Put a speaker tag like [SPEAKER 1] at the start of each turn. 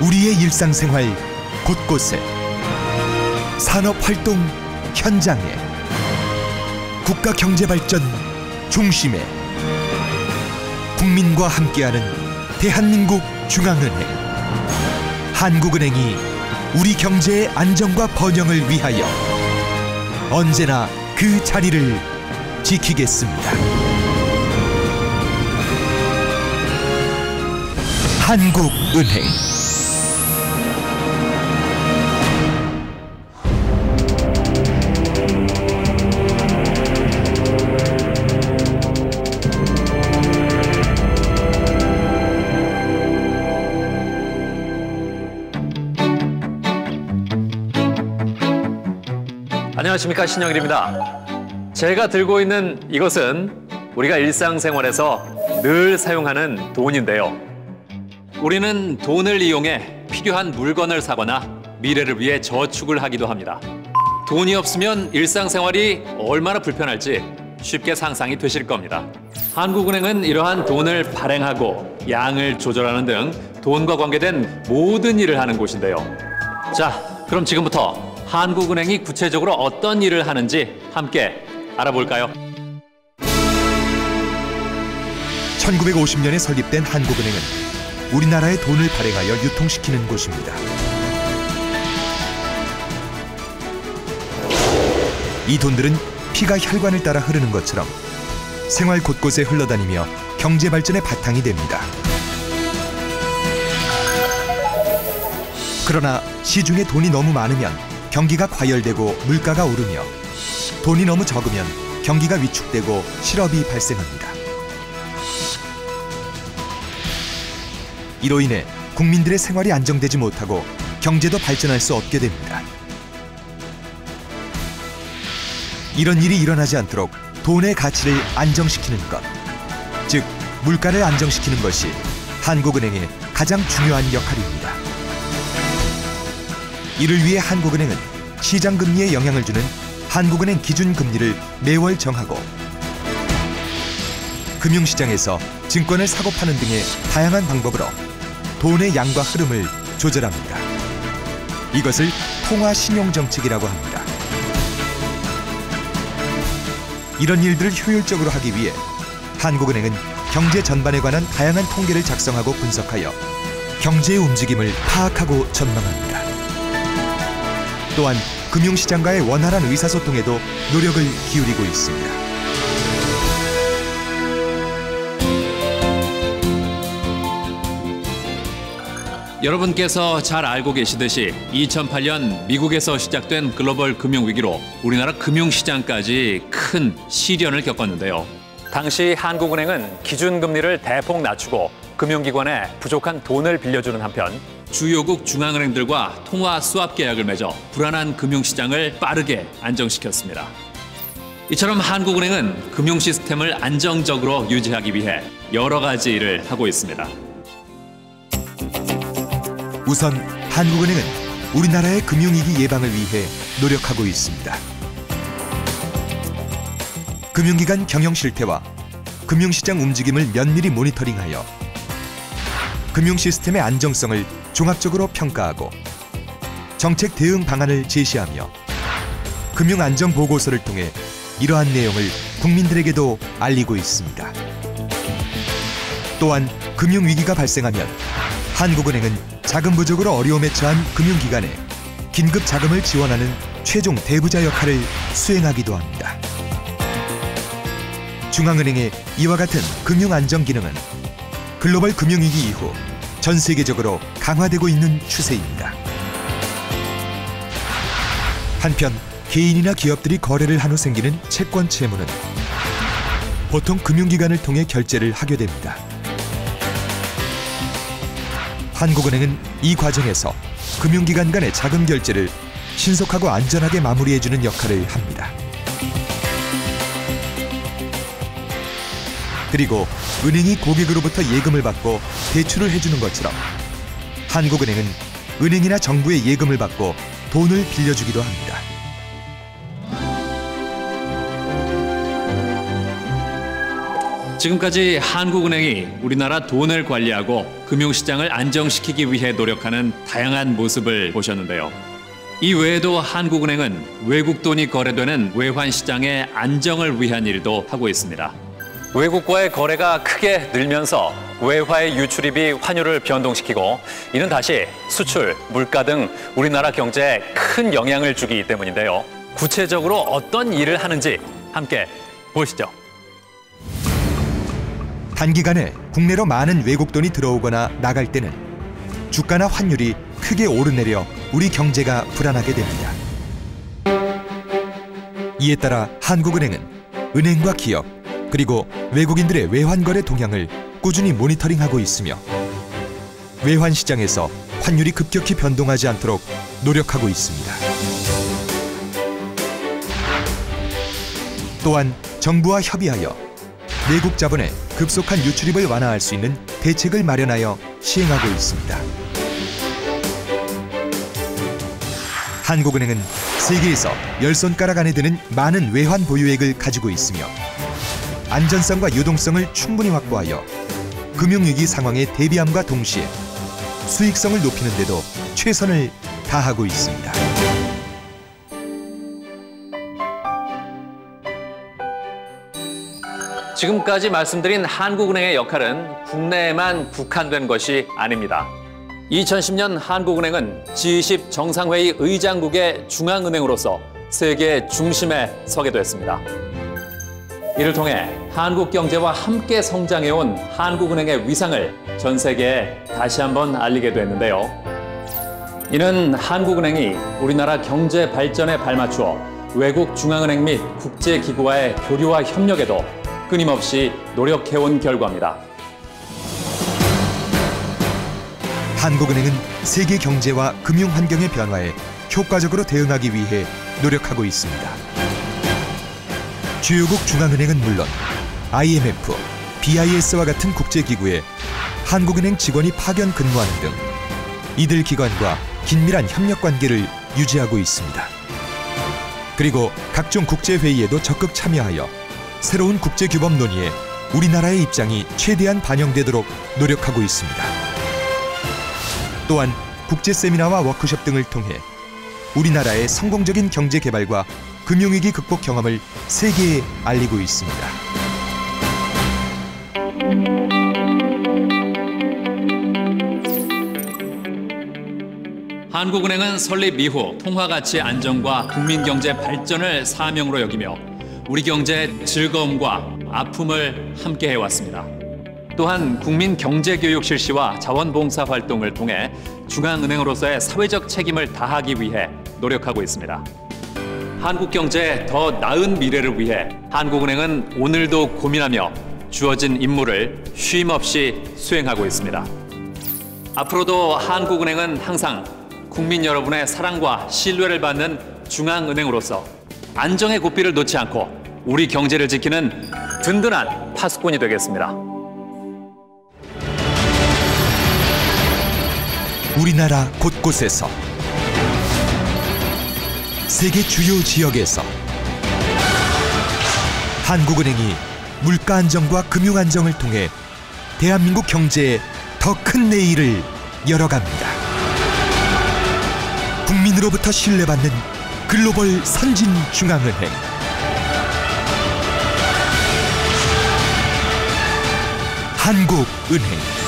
[SPEAKER 1] 우리의 일상생활 곳곳에, 산업활동 현장에, 국가경제발전 중심에 국민과 함께하는 대한민국 중앙은행, 한국은행이 우리 경제의 안정과 번영을 위하여 언제나 그 자리를 지키겠습니다. 한국은행.
[SPEAKER 2] 안녕하십니까, 신영일입니다. 제가 들고 있는 이것은 우리가 일상생활에서 늘 사용하는 돈인데요. 우리는 돈을 이용해 필요한 물건을 사거나 미래를 위해 저축을 하기도 합니다. 돈이 없으면 일상생활이 얼마나 불편할지 쉽게 상상이 되실 겁니다. 한국은행은 이러한 돈을 발행하고 양을 조절하는 등 돈과 관계된 모든 일을 하는 곳인데요. 자, 그럼 지금부터 한국은행이 구체적으로 어떤 일을 하는지 함께 알아볼까요?
[SPEAKER 1] 1950년에 설립된 한국은행은 우리나라의 돈을 발행하여 유통시키는 곳입니다. 이 돈들은 피가 혈관을 따라 흐르는 것처럼 생활 곳곳에 흘러다니며 경제 발전의 바탕이 됩니다. 그러나 시중에 돈이 너무 많으면 경기가 과열되고 물가가 오르며, 돈이 너무 적으면 경기가 위축되고 실업이 발생합니다. 이로 인해 국민들의 생활이 안정되지 못하고 경제도 발전할 수 없게 됩니다. 이런 일이 일어나지 않도록 돈의 가치를 안정시키는 것, 즉 물가를 안정시키는 것이 한국은행의 가장 중요한 역할입니다. 이를 위해 한국은행은 시장금리에 영향을 주는 한국은행 기준금리를 매월 정하고, 금융시장에서 증권을 사고 파는 등의 다양한 방법으로 돈의 양과 흐름을 조절합니다. 이것을 통화신용정책이라고 합니다. 이런 일들을 효율적으로 하기 위해 한국은행은 경제 전반에 관한 다양한 통계를 작성하고 분석하여 경제의 움직임을 파악하고 전망합니다. 또한 금융시장과의 원활한 의사소통에도 노력을 기울이고 있습니다.
[SPEAKER 2] 여러분께서 잘 알고 계시듯이 2008년 미국에서 시작된 글로벌 금융위기로 우리나라 금융시장까지 큰 시련을 겪었는데요. 당시 한국은행은 기준금리를 대폭 낮추고 금융기관에 부족한 돈을 빌려주는 한편 주요국 중앙은행들과 통화 수합 계약을 맺어 불안한 금융시장을 빠르게 안정시켰습니다. 이처럼 한국은행은 금융 시스템을 안정적으로 유지하기 위해 여러 가지 일을 하고 있습니다.
[SPEAKER 1] 우선 한국은행은 우리나라의 금융위기 예방을 위해 노력하고 있습니다. 금융기관 경영 실태와 금융시장 움직임을 면밀히 모니터링하여 금융 시스템의 안정성을 종합적으로 평가하고 정책 대응 방안을 제시하며 금융안정보고서를 통해 이러한 내용을 국민들에게도 알리고 있습니다. 또한 금융위기가 발생하면 한국은행은 자금 부족으로 어려움에 처한 금융기관에 긴급 자금을 지원하는 최종 대부자 역할을 수행하기도 합니다. 중앙은행의 이와 같은 금융안정 기능은 글로벌 금융위기 이후 전 세계적으로 강화되고 있는 추세입니다. 한편 개인이나 기업들이 거래를 한 후 생기는 채권 채무는 보통 금융기관을 통해 결제를 하게 됩니다. 한국은행은 이 과정에서 금융기관 간의 자금 결제를 신속하고 안전하게 마무리해주는 역할을 합니다. 그리고 은행이 고객으로부터 예금을 받고 대출을 해주는 것처럼 한국은행은 은행이나 정부의 예금을 받고 돈을 빌려주기도 합니다.
[SPEAKER 2] 지금까지 한국은행이 우리나라 돈을 관리하고 금융시장을 안정시키기 위해 노력하는 다양한 모습을 보셨는데요. 이 외에도 한국은행은 외국 돈이 거래되는 외환시장의 안정을 위한 일도 하고 있습니다. 외국과의 거래가 크게 늘면서 외화의 유출입이 환율을 변동시키고 이는 다시 수출, 물가 등 우리나라 경제에 큰 영향을 주기 때문인데요. 구체적으로 어떤 일을 하는지 함께 보시죠.
[SPEAKER 1] 단기간에 국내로 많은 외국 돈이 들어오거나 나갈 때는 주가나 환율이 크게 오르내려 우리 경제가 불안하게 됩니다. 이에 따라 한국은행은 은행과 기업, 그리고 외국인들의 외환거래 동향을 꾸준히 모니터링하고 있으며 외환 시장에서 환율이 급격히 변동하지 않도록 노력하고 있습니다. 또한 정부와 협의하여 외국 자본의 급속한 유출입을 완화할 수 있는 대책을 마련하여 시행하고 있습니다. 한국은행은 세계에서 10손가락 안에 드는 많은 외환 보유액을 가지고 있으며 안전성과 유동성을 충분히 확보하여 금융위기 상황에 대비함과 동시에 수익성을 높이는 데도 최선을 다하고 있습니다.
[SPEAKER 2] 지금까지 말씀드린 한국은행의 역할은 국내에만 국한된 것이 아닙니다. 2010년 한국은행은 G20 정상회의 의장국의 중앙은행으로서 세계 중심에 서게 됐습니다. 이를 통해 한국 경제와 함께 성장해온 한국은행의 위상을 전 세계에 다시 한번 알리게 됐는데요. 이는 한국은행이 우리나라 경제 발전에 발맞추어 외국 중앙은행 및 국제기구와의 교류와 협력에도 끊임없이 노력해온 결과입니다.
[SPEAKER 1] 한국은행은 세계 경제와 금융 환경의 변화에 효과적으로 대응하기 위해 노력하고 있습니다. 주요국 중앙은행은 물론 IMF, BIS와 같은 국제기구에 한국은행 직원이 파견 근무하는 등 이들 기관과 긴밀한 협력 관계를 유지하고 있습니다. 그리고 각종 국제회의에도 적극 참여하여 새로운 국제규범 논의에 우리나라의 입장이 최대한 반영되도록 노력하고 있습니다. 또한 국제 세미나와 워크숍 등을 통해 우리나라의 성공적인 경제 개발과 금융위기 극복 경험을 세계에 알리고 있습니다.
[SPEAKER 2] 한국은행은 설립 이후 통화 가치 안정과 국민 경제 발전을 사명으로 여기며 우리 경제의 즐거움과 아픔을 함께 해왔습니다. 또한 국민 경제 교육 실시와 자원봉사 활동을 통해 중앙은행으로서의 사회적 책임을 다하기 위해 노력하고 있습니다. 한국 경제의 더 나은 미래를 위해 한국은행은 오늘도 고민하며 주어진 임무를 쉼 없이 수행하고 있습니다. 앞으로도 한국은행은 항상 국민 여러분의 사랑과 신뢰를 받는 중앙은행으로서 안정의 고삐를 놓지 않고 우리 경제를 지키는 든든한 파수꾼이 되겠습니다.
[SPEAKER 1] 우리나라 곳곳에서 세계 주요 지역에서 한국은행이 물가 안정과 금융 안정을 통해 대한민국 경제에 더 큰 내일을 열어갑니다. 국민으로부터 신뢰받는 글로벌 선진 중앙은행 한국은행.